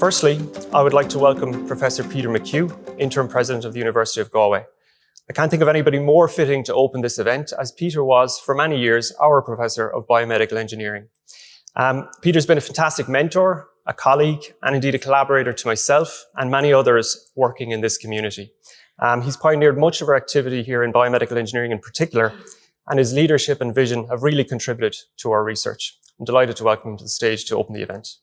Firstly, I would like to welcome Professor Peter McHugh, Interim President of the University of Galway. I can't think of anybody more fitting to open this event, as Peter was, for many years, our Professor of Biomedical Engineering. Peter's been a fantastic mentor, a colleague, and indeed a collaborator to myself and many others working in this community. He's pioneered much of our activity here in biomedical engineering in particular, and his leadership and vision have really contributed to our research. I'm delighted to welcome him to the stage to open the event.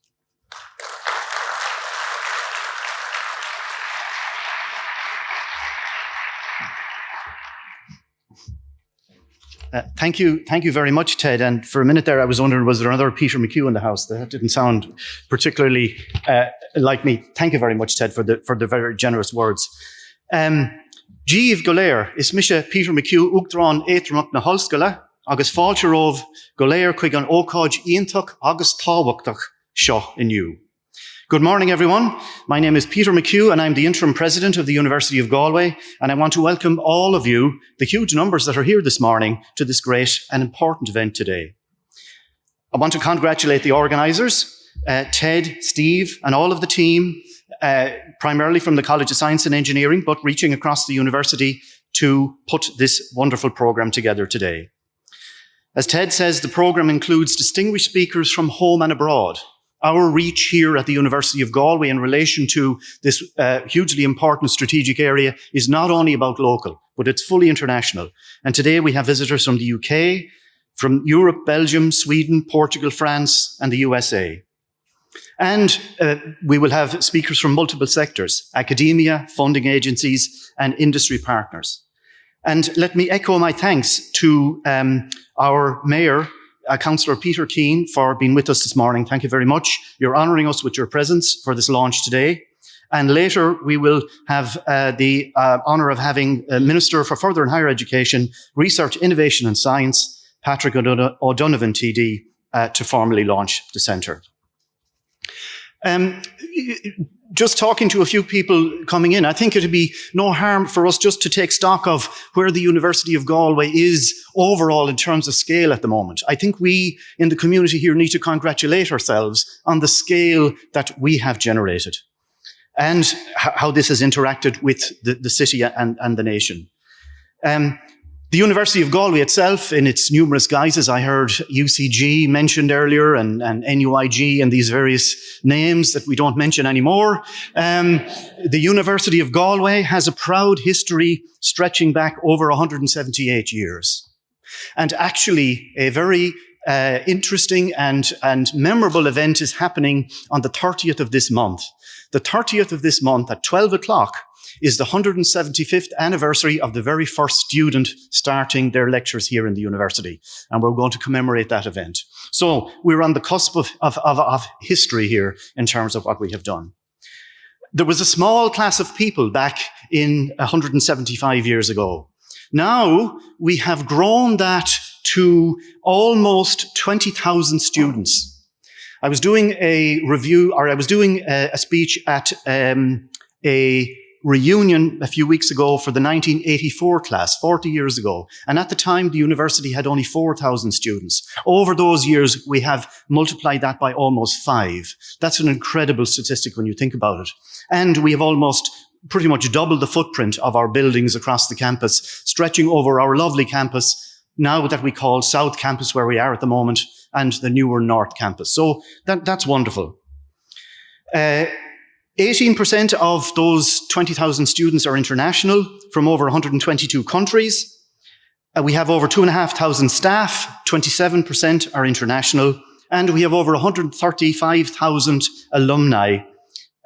Thank you very much, Ted. And for a minute there, I was wondering, was there another Peter McHugh in the house? That didn't sound particularly like me. Thank you very much, Ted, for the very generous words. Díomh go léir, is mise Peter McHugh uachtarán éitreamach na hallscoile, agus fáilte romh go léir chuig an ócáid iontach agus tábhachtach seo inniu. Good morning, everyone. My name is Peter McHugh, and I'm the Interim President of the University of Galway, and I want to welcome all of you, the huge numbers that are here this morning, to this great and important event today. I want to congratulate the organisers, Ted, Steve, and all of the team, primarily from the College of Science and Engineering, but reaching across the university to put this wonderful programme together today. As Ted says, the programme includes distinguished speakers from home and abroad. Our reach here at the University of Galway in relation to this hugely important strategic area is not only about local, but it's fully international. And today we have visitors from the UK, from Europe, Belgium, Sweden, Portugal, France, and the USA. And we will have speakers from multiple sectors, academia, funding agencies, and industry partners. And let me echo my thanks to our Mayor, Councillor Peter Keane, for being with us this morning. Thank you very much. You're honouring us with your presence for this launch today. And later we will have the honour of having a Minister for Further and Higher Education, Research, Innovation and Science, Patrick O'Donovan TD, to formally launch the centre. Just talking to a few people coming in, I think it would be no harm for us just to take stock of where the University of Galway is overall in terms of scale at the moment. I think we in the community here need to congratulate ourselves on the scale that we have generated and how this has interacted with the city and the nation. The University of Galway itself, in its numerous guises, I heard UCG mentioned earlier and NUIG and these various names that we don't mention anymore. The University of Galway has a proud history stretching back over 178 years. And actually, a very interesting and memorable event is happening on the 30th of this month. The 30th of this month at 12 o'clock is the 175th anniversary of the very first student starting their lectures here in the university. And we're going to commemorate that event. So we're on the cusp of history here in terms of what we have done. There was a small class of people back in 175 years ago. Now we have grown that to almost 20,000 students. I was doing a speech at a reunion a few weeks ago for the 1984 class, 40 years ago. And at the time, the university had only 4,000 students. Over those years, we have multiplied that by almost 5. That's an incredible statistic when you think about it. And we have almost pretty much doubled the footprint of our buildings across the campus, stretching over our lovely campus, now that we call South Campus, where we are at the moment, and the newer North Campus. So that's wonderful. 18% of those 20,000 students are international from over 122 countries. We have over 2,500 staff, 27% are international, and we have over 135,000 alumni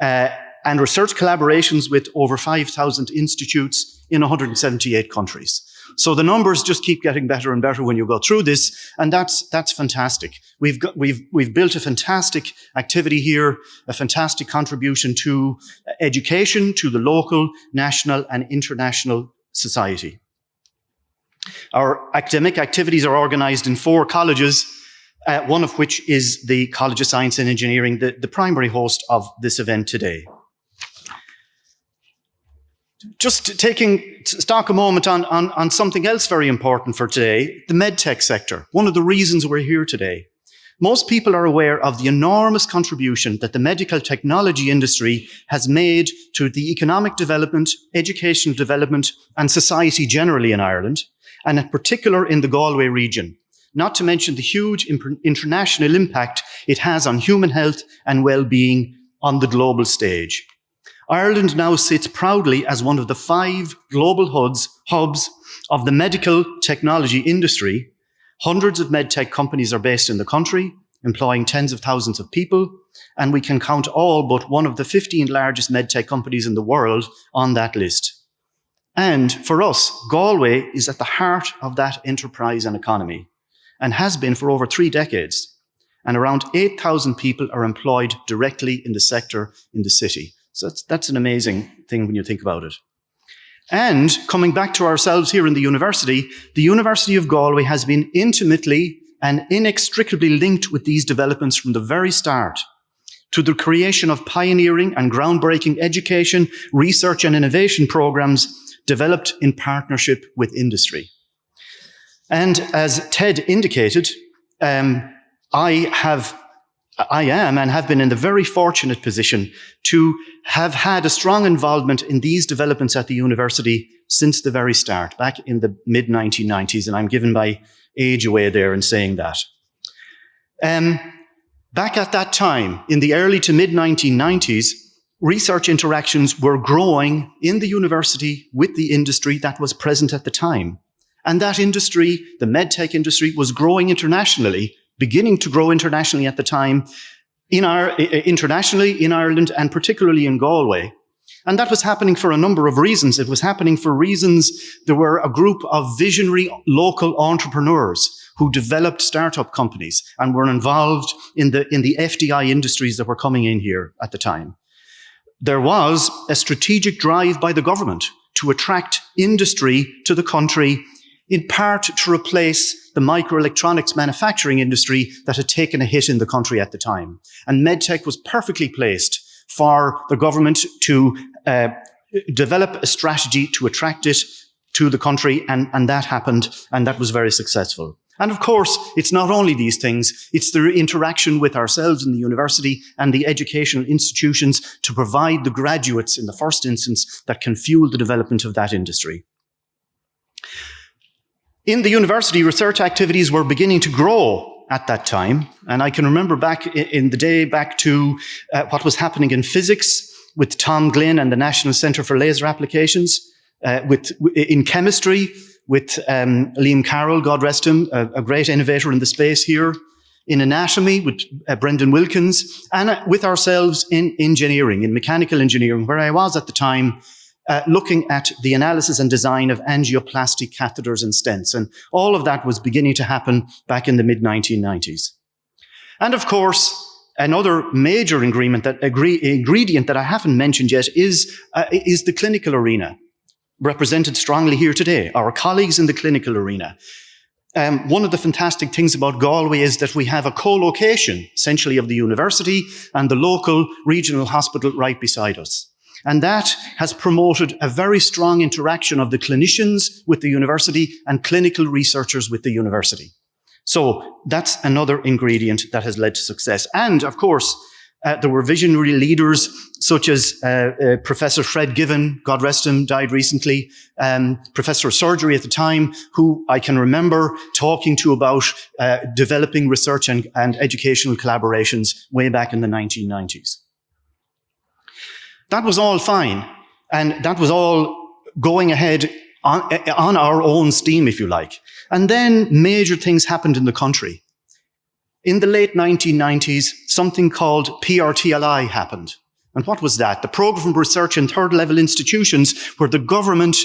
and research collaborations with over 5,000 institutes in 178 countries. So the numbers just keep getting better and better when you go through this, and that's fantastic. We've built a fantastic activity here, a fantastic contribution to education, to the local, national, and international society. Our academic activities are organised in 4 colleges, one of which is the College of Science and Engineering, the primary host of this event today. Just taking stock a moment on something else very important for today, the medtech sector. One of the reasons we're here today. Most people are aware of the enormous contribution that the medical technology industry has made to the economic development, educational development, and society generally in Ireland, and in particular in the Galway region, not to mention the huge international impact it has on human health and well-being on the global stage. Ireland now sits proudly as one of the 5 global hubs of the medical technology industry. Hundreds of medtech companies are based in the country, employing tens of thousands of people, and we can count all but one of the 15 largest medtech companies in the world on that list. And for us, Galway is at the heart of that enterprise and economy, and has been for over 3 decades. And around 8,000 people are employed directly in the sector in the city. So that's an amazing thing when you think about it. And coming back to ourselves here in the University of Galway has been intimately and inextricably linked with these developments from the very start, to the creation of pioneering and groundbreaking education, research and innovation programs developed in partnership with industry. And as Ted indicated, I am and have been in the very fortunate position to have had a strong involvement in these developments at the university since the very start, back in the mid-1990s, and I'm giving my age away there in saying that. Back at that time, in the early to mid-1990s, research interactions were growing in the university with the industry that was present at the time. And that industry, the medtech industry, was growing internationally, beginning to grow internationally at the time, internationally in Ireland and particularly in Galway. And that was happening for a number of reasons. It was happening for reasons there were a group of visionary local entrepreneurs who developed startup companies and were involved in the FDI industries that were coming in here at the time. There was a strategic drive by the government to attract industry to the country, in part to replace the microelectronics manufacturing industry that had taken a hit in the country at the time. And medtech was perfectly placed for the government to develop a strategy to attract it to the country, and that happened, and that was very successful. And of course, it's not only these things, it's the interaction with ourselves in the university and the educational institutions to provide the graduates in the first instance that can fuel the development of that industry. In the university, research activities were beginning to grow at that time. And I can remember back in the day, back to what was happening in physics with Tom Glynn and the National Centre for Laser Applications, in chemistry with Liam Carroll, God rest him, a great innovator in the space here, in anatomy with Brendan Wilkins, and with ourselves in engineering, in mechanical engineering, where I was at the time, looking at the analysis and design of angioplasty catheters and stents. And all of that was beginning to happen back in the mid-1990s. And of course, another major ingredient that I haven't mentioned yet is the clinical arena, represented strongly here today, our colleagues in the clinical arena. One of the fantastic things about Galway is that we have a co-location, essentially, of the university and the local regional hospital right beside us. And that has promoted a very strong interaction of the clinicians with the university and clinical researchers with the university. So that's another ingredient that has led to success. And of course, there were visionary leaders such as Professor Fred Given, God rest him, died recently, Professor of Surgery at the time, who I can remember talking to about developing research and educational collaborations way back in the 1990s. That was all fine, and that was all going ahead on our own steam, if you like. And then major things happened in the country. In the late 1990s, something called PRTLI happened. And what was that? The Programme of Research in Third Level Institutions, where the government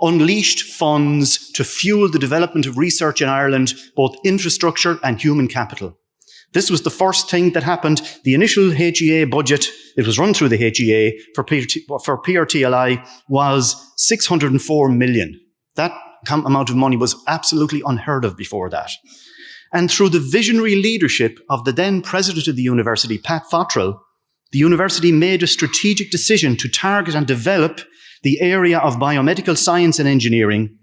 unleashed funds to fuel the development of research in Ireland, both infrastructure and human capital. This was the first thing that happened. The initial HEA budget, it was run through the HEA for PRTLI, was 604 million. That amount of money was absolutely unheard of before that. And through the visionary leadership of the then president of the university, Pat Fottrell, the university made a strategic decision to target and develop the area of biomedical science and engineering,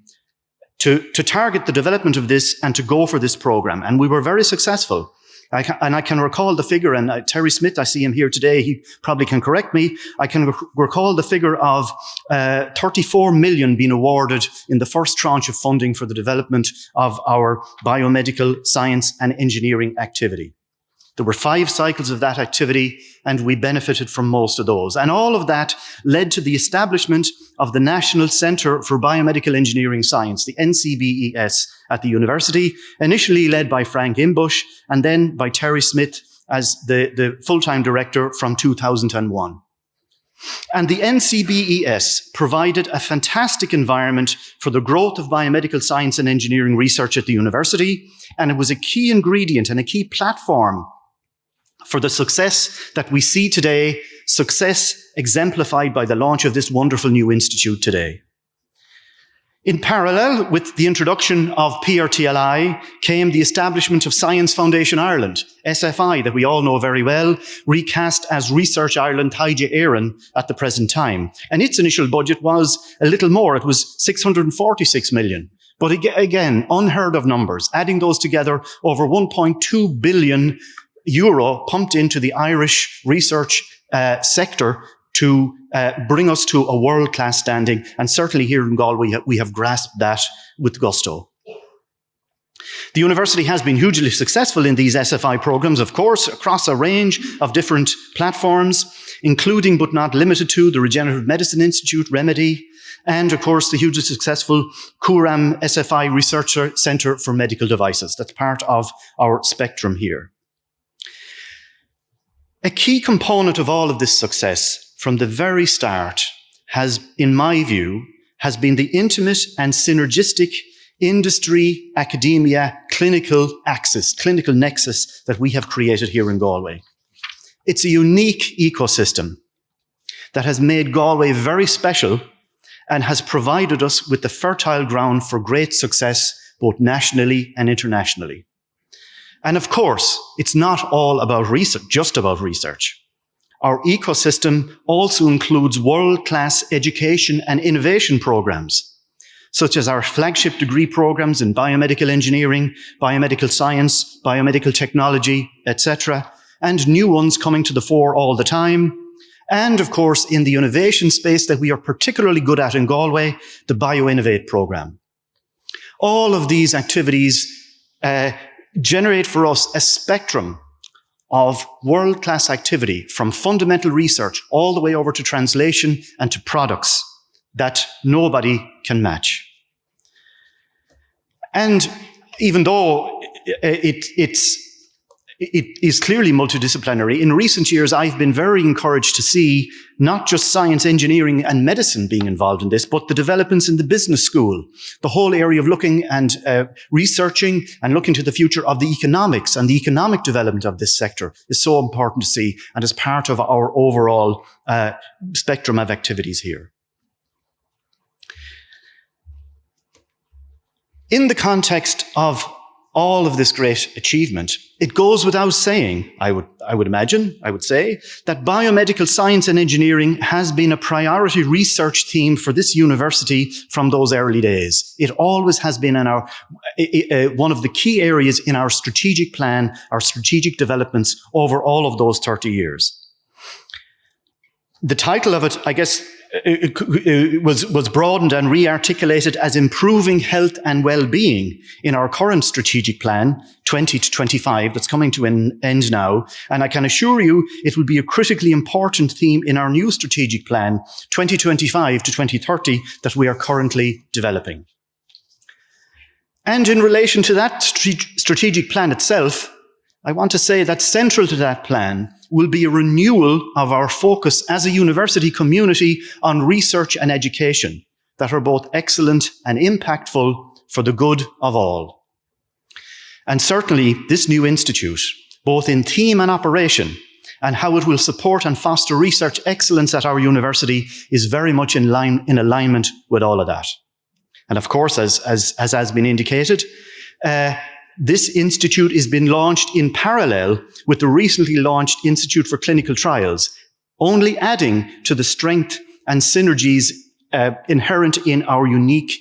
to target the development of this and to go for this program. And we were very successful. And I can recall the figure, and Terry Smith, I see him here today, he probably can correct me. I can recall the figure of 34 million being awarded in the first tranche of funding for the development of our biomedical science and engineering activity. There were 5 cycles of that activity, and we benefited from most of those. And all of that led to the establishment of the National Centre for Biomedical Engineering Science, the NCBES, at the university, initially led by Frank Imbush, and then by Terry Smith as the full-time director from 2001. And the NCBES provided a fantastic environment for the growth of biomedical science and engineering research at the university, and it was a key ingredient and a key platform for the success that we see today, success exemplified by the launch of this wonderful new institute today. In parallel with the introduction of PRTLI came the establishment of Science Foundation Ireland, SFI, that we all know very well, recast as Research Ireland Taige Éireann at the present time. And its initial budget was a little more, it was 646 million. But again, unheard of numbers. Adding those together, over 1.2 billion euro pumped into the Irish research sector to bring us to a world-class standing. And certainly here in Galway, we have grasped that with gusto. The university has been hugely successful in these SFI programs, of course, across a range of different platforms, including but not limited to the Regenerative Medicine Institute, Remedy, and of course the hugely successful Curam SFI Research Centre for Medical Devices. That's part of our spectrum here. A key component of all of this success from the very start has, in my view, has been the intimate and synergistic industry, academia, clinical axis, clinical nexus that we have created here in Galway. It's a unique ecosystem that has made Galway very special and has provided us with the fertile ground for great success, both nationally and internationally. And of course, it's not all about research, just about research. Our ecosystem also includes world-class education and innovation programs, such as our flagship degree programs in biomedical engineering, biomedical science, biomedical technology, etc., and new ones coming to the fore all the time. And of course, in the innovation space that we are particularly good at in Galway, the BioInnovate program. All of these activities generate for us a spectrum of world-class activity, from fundamental research all the way over to translation and to products that nobody can match. And even though it is clearly multidisciplinary, in recent years I've been very encouraged to see not just science, engineering and medicine being involved in this, but the developments in the business school, the whole area of looking and researching and looking to the future of the economics and the economic development of this sector is so important to see, and is part of our overall spectrum of activities here. In the context of all of this great achievement, it goes without saying, I would say, that biomedical science and engineering has been a priority research theme for this university from those early days. It always has been in one of the key areas in our strategic plan, our strategic developments over all of those 30 years. The title of it, I guess, it was broadened and re-articulated as improving health and well-being in our current strategic plan, 20 to 25, that's coming to an end now. And I can assure you it will be a critically important theme in our new strategic plan, 2025 to 2030, that we are currently developing. And in relation to that strategic plan itself, I want to say that central to that plan will be a renewal of our focus as a university community on research and education that are both excellent and impactful for the good of all. And certainly this new institute, both in theme and operation, and how it will support and foster research excellence at our university, is very much in alignment with all of that. And of course, as has been indicated, this institute is being launched in parallel with the recently launched Institute for Clinical Trials, only adding to the strength and synergies inherent in our unique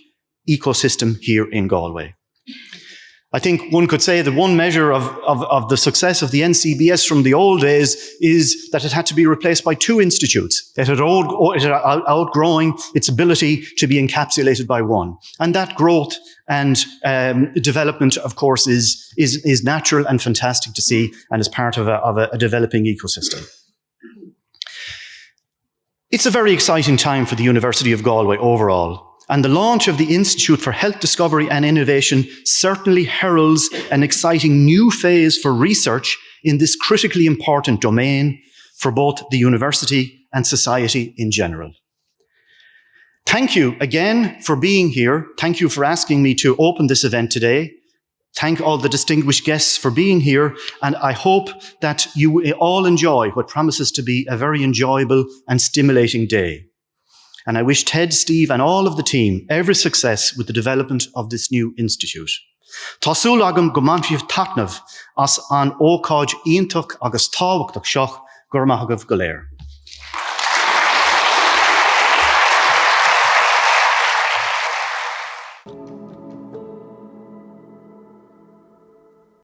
ecosystem here in Galway. I think one could say that one measure of the success of the NCBS from the old days is that it had to be replaced by 2 institutes. It had outgrowing its ability to be encapsulated by one. And that growth and development, of course, is natural and fantastic to see, and is part of a developing ecosystem. It's a very exciting time for the University of Galway overall. And the launch of the Institute for Health Discovery and Innovation certainly heralds an exciting new phase for research in this critically important domain for both the university and society in general. Thank you again for being here. Thank you for asking me to open this event today. Thank all the distinguished guests for being here, and I hope that you all enjoy what promises to be a very enjoyable and stimulating day. And I wish Ted, Steve, and all of the team every success with the development of this new institute. Tásúil agam go maireamh taitneamh as an ócáid iontach agus tábhachtach seach gur maithagamh go léir.